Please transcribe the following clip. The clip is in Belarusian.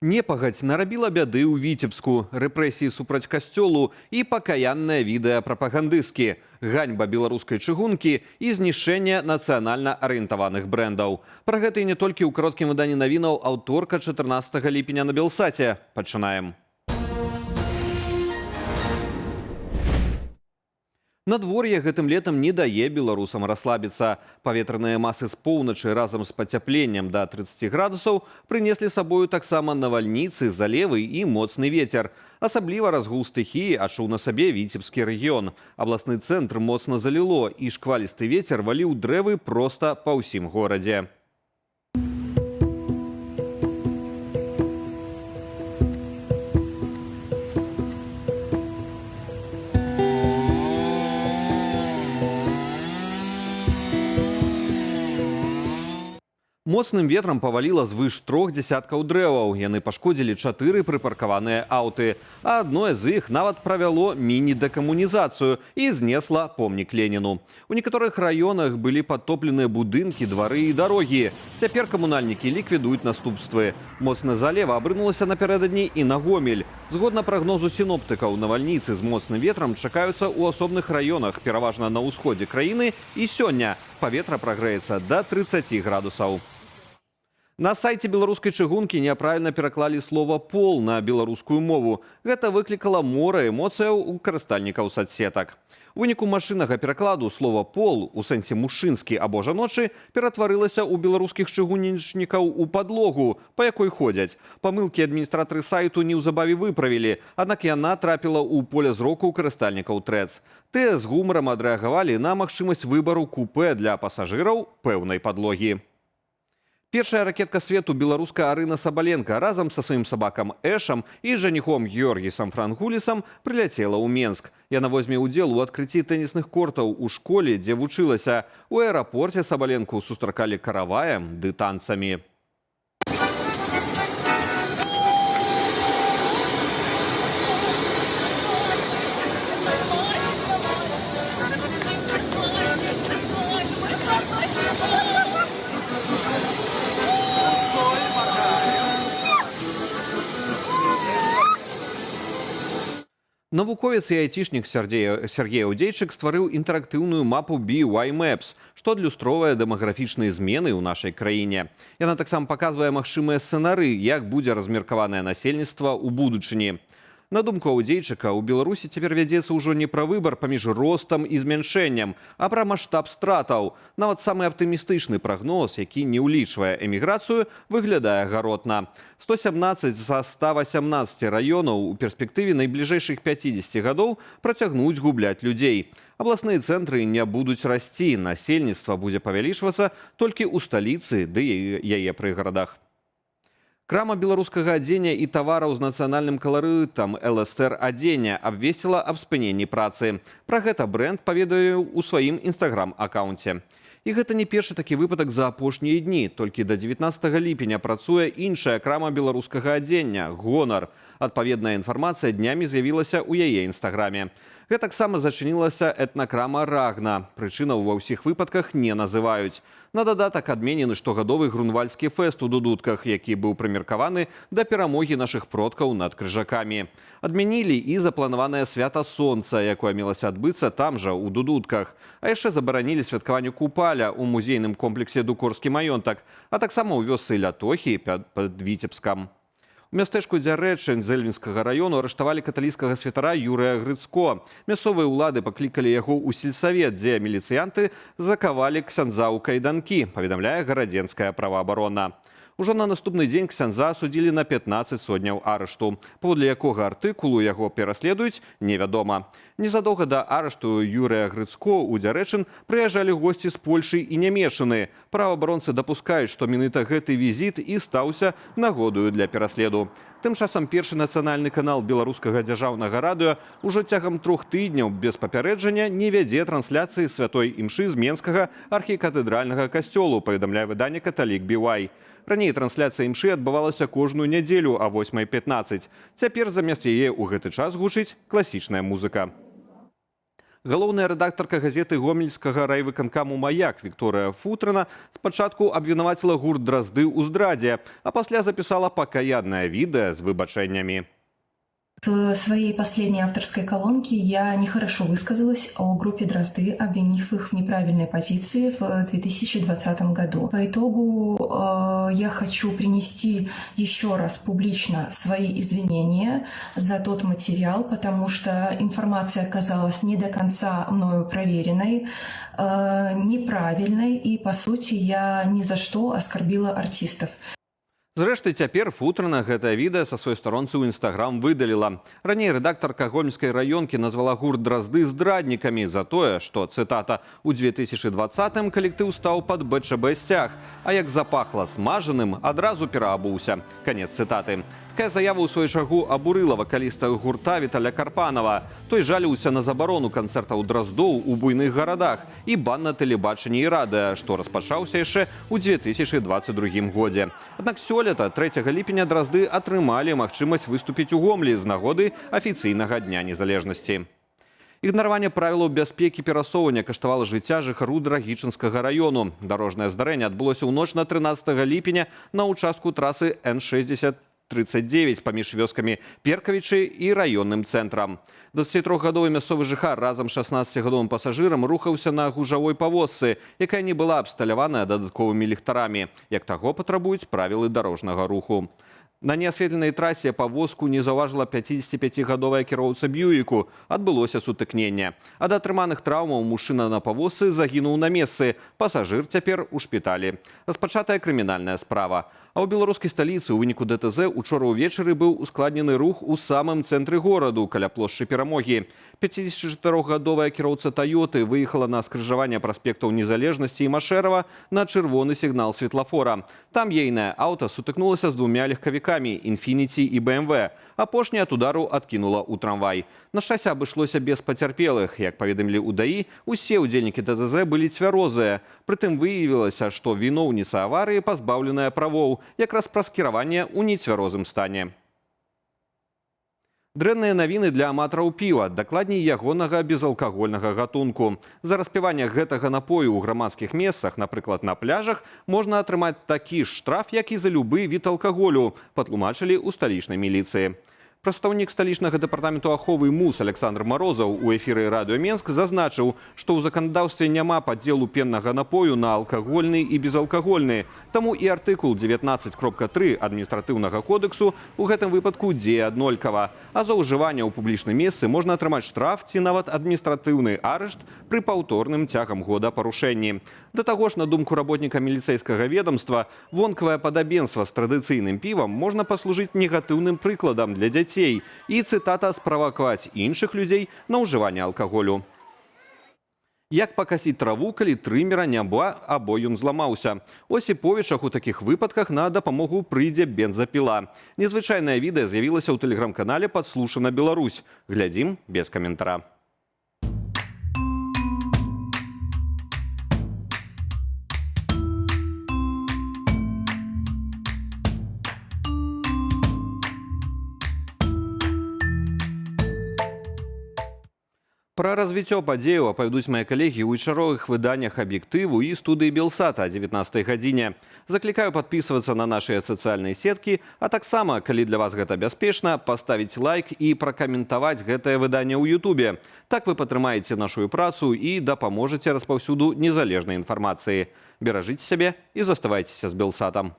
Непагадзь нарабіла бяды ў Віцебску, рэпрэсіі супраць касцёлу і пакаяннае відэа прапагандысцкі, ганьба беларускай чыгункі і знішчэнне нацыянальна арыентаваных брэндаў. Пра гэта і не толькі ў кароткім выданні навінаў аўторка 14 ліпеня на Белсаце. Пачынаем. Надвор'е гэтым летам не дае беларусам расслабіцца. Паветраныя масы з поўначы разам з пацяпленнем да 30 градусаў прынеслі сабою таксама навальніцы, залевы і моцны вецер. Асабліва разгул стыхіі адчуў на сабе Віцебскі рэгіён. Абласны цэнтр моцна заліло, і шквалісты вецер валіў дрэвы проста па ўсім горадзе. Моцным ветрам паваліла звыш 3 дзясяткаў дрэваў. Яны пашкодзілі 4 прыпаркаваныя аўты. А адное з іх нават правяло міні-дэкамунізацыю і знесла помнік Леніну. У некаторых раёнах былі падтопленыя будынкі, двары і дарогі. Цяпер камунальнікі ліквідуюць наступствы. Моцная залева абрынулася напярэдадні і на Гомель. Згодна прагнозу сіноптыкаў, навальніцы з моцным ветрам чакаюцца ў асобных раёнах, пераважна на ўсходзе краіны, і сёння паветра прагрэецца да 30 градусаў. На сайце беларускай чыгункі няправільна пераклалі слова «пол» на беларускую мову. Гэта выклікала мора эмоцыяў у карыстальнікаў соцсетак. У выніку машыннага перакладу слова «пол» у сэнсе мужчынскі або жаночы ператварылася ў беларускіх чыгунічнікаў у падлогу, па якой ходзяць. Памылкі адміністратары сайту неўзабаве выправілі, аднак яна трапіла ў поле зроку карыстальнікаў Трэц. Тыя з гумарам адрэагавалі на магчымасць выбару купэ для пасажыраў пэўнай падлогі. Першая ракетка свету беларуска Арына Сабаленко разам са сваім сабакам Эшам і жаніхом Георгісам Франгулісам прыляцела ў Менск. Яна возьме ўдзел у адкрыцці тэнісных кортаў у школе, дзе вучылася. У аэрапорце Сабаленку сустракалі караваем ды танцамі. Навуковец і айцішнік Сергей Аўдзейчык стварыў інтэрактыўную мапу BY Maps, што адлюстроўвае дэмаграфічныя змены ў нашай краіне. Яна таксама паказвае магчымыя сцэнары, як будзе размеркаванае насельніцтва ў будучыні. На думку Аўдзейчыка, у Беларусі цяпер вядзецца ўжо не пра выбар паміж ростам і змяншэннем, а пра маштаб стратаў. Нават самы аптымістычны прагноз, які не ўлічвае эміграцыю, выглядае гаротна. 117 з 118 раёнаў у перспектыве найбліжэйшых 50 гадоў працягнуць губляць людзей. Абласныя цэнтры не будуць расці, насельніцтва будзе павялічвацца толькі ў сталіцы ды яе прыгарадах. Крама беларускага адзення і тавараў з нацыянальным каларытам «ЛСТР Адзення» абвесціла аб спыненні працы. Пра гэта брэнд паведае ў сваім інстаграм-акаунце. І гэта не першы такі выпадак за апошнія дні. Толькі да 19 ліпеня працуе іншая крама беларускага адзення – «Гонар». Адпаведная інфармацыя днямі з'явілася ў яе інстаграме. Гэтаксама зачынілася этнакрама «Рагна». Прычынаў ва ўсіх выпадках не называюць. На дадатак адменены штогадовы грунвальскі фэст у Дудутках, які быў прымеркаваны да перамогі нашых продкаў над крыжакамі. Адмянілі і запланаванае свята сонца, якое мелася адбыцца там жа, у Дудутках. А яшчэ забаранілі святкаванню купаля ў музейным комплексе «Дукорскі маёнтак», а таксама ў вёсцы Лятохі пад Віцебскам. У мястэчку Дзярэчын Зэльвінскага раёну арыштавалі каталіцкага святара Юрыя Грыцко. Мясцовыя ўлады паклікалі яго ў сельсавет, дзе міліцыянты закавалі ксяндза ў кайданкі, паведамляе гарадзенская праваабарона. Ужо на наступны дзень ксяндза асудзілі на 15 сотняў арышту. Паводле якога артыкулу яго пераследуюць, невядома. Незадоўга да арышту Юрыя Грыцко ў Дзярэчын прыязджалі госці з Польшы і Нямешчыны. Праваабаронцы дапускаюць, што менавіта гэты візіт і стаўся нагодаю для пераследу. Тым часам першы нацыянальны канал беларускага дзяржаўнага радыё ўжо цягам 3 тыдняў без папярэджання не вядзе трансляцыі святой імшы з Менскага архікатэдральнага касцёлу, паведамляе выданне «Каталік BY». Раней трансляцыя імшы адбывалася кожную нядзелю а 8:15. Цяпер замест яе ў гэты час гучыць класічная музыка. Галоўная рэдактарка газеты гомельскага райвыканкаму «Маяк» Вікторыя Футрана спачатку абвінаваціла гурт «Дразды» ў здрадзе, а пасля запісала пакаяннае відэа з выбачэннямі. В своей последней авторской колонке я нехорошо высказалась о группе «Дрозды», обвинив их в неправильной позиции в 2020 году. По итогу я хочу принести еще раз публично свои извинения за тот материал, потому что информация оказалась не до конца мною проверенной, неправильной, и, по сути, я ни за что оскорбила артистов. Зрэшты, цяпер Футрана гэтае відэа са сваёй старонцы ў Інстаграм выдаліла. Раней рэдактарка гомельскай раёнкі назвала гурт «Дразды» здраднікамі за тое, што, цытата, «у 2020-м калектыў стаў пад БЧБ сцяг, а як запахла смажаным, адразу пераабуўся». Канец цытаты. Такая заява ў сваю чаргу абурыла вакаліста гурта Віталя Карпанова. Той жаліўся на забарону канцэртаў «Драздоў» у буйных гарадах і бан на тэлебачанні і радыа, што распачаўся яшчэ ў 2022 годзе. Аднак сёлета, 3 ліпеня, «Дразды» атрымалі магчымасць выступіць у Гомлі з нагоды афіцыйнага Дня незалежнасці. Ігнараванне правілаў бяспекі перасоўвання каштавала жыцця жыхару Драгічынскага раёну. Дарожнае здарэнне адбылося ў ноч на 13 ліпеня на ўчастку трасы Н-60-39 паміж вёскамі Перкавічы і раённым цэнтрам. 23-гадовы мясцовы жыхар разам з 16-гадовым пасажырам рухаўся на гужавой павозцы, якая не была абсталяваная дадатковымі ліхтарамі, як таго патрабуюць правілы дарожнага руху. На неасветленай трасе павозку не заўважыла 55-гадовая кіроўца Б'юіку. Адбылося сутыкненне. Ад атрыманых траўмаў мужчына на павозцы загінуў на месцы. Пасажыр цяпер у шпіталі. Распачатая крымінальная справа. А ў беларускай сталіцы ў выніку ДТЗ учора ўвечары быў ускладнены рух у самым цэнтры гораду, каля плошчы Перамогі. 54-гадовая кіроўца «Тойоты» выехала на скрыжаванне праспектаў Незалежнасці і Машэрава на чырвоны сігнал светлафора. Там ейнае аўта сутыкнулася з двумя легкавікамі «Інфініці» і «БМВ». Апошняя ад удару адкінула ў трамвай. На шчасце абышлося без пацярпелых. Як паведамілі ў ДАІ, усе ўдзельнікі ДТЗ былі цвярозыя. Прытым выявілася, што віноўніца аварыі пазбаўленая правоў, якраз праз кіраванне ў нецвярозым стане. Дрэнныя навіны для аматараў піва, дакладней ягонага безалкагольнага гатунку. За распіванне гэтага напою ў грамадскіх месцах, напрыклад, на пляжах, можна атрымаць такі ж штраф, як і за любы від алкаголю, патлумачылі ў сталічнай міліцыі. Прадстаўнік сталічнага дэпартаменту аховы МУС Александр Марозаў у эфіры радыё Менск зазначыў, што ў заканадаўстве няма падзелу пеннага напою на алкагольны і безалкагольны. Таму і артыкул 19.3 адміністратыўнага кодексу у гэтым выпадку дзее аднолькава. А за ўжыванне ў публічным месцы можна атрымаць штраф ці нават адміністратыўны арышт пры паўторным цягам года парушэнні. Да таго ж, на думку работніка міліцэйскага ведомства, вонкавае падабенства з традыцыйным півам можна паслужыць негатыўным прыкладам для дзяцей і, цытата, справакаваць іншых людзей на ўжыванне алкаголю. Як пакасіць траву, калі трымера няма або ён зламаўся? У Осіповічах у такіх выпадках на дапамогу прыйдзе бензапіла. Незвычайнае відэа з'явілася ў тэлеграм-канале «Падслушана Беларусь». Глядзім без каментара. Пра развіццё падзеяў апавядуць мае калегі ў вечаровых выданнях «Аб'ектыву» і студыі «Белсата» о 19 гадзіне. Заклікаю падпісвацца на нашыя сацыяльныя сеткі, а таксама, калі для вас гэта бяспечна, паставіць лайк і пракаментаваць гэтае выданне ў Ютубе. Так вы падтрымаеце нашу працу і дапаможаце распаўсюду незалежнай інфармацыі. Беражыце сябе і заставайцеся з «Белсатам».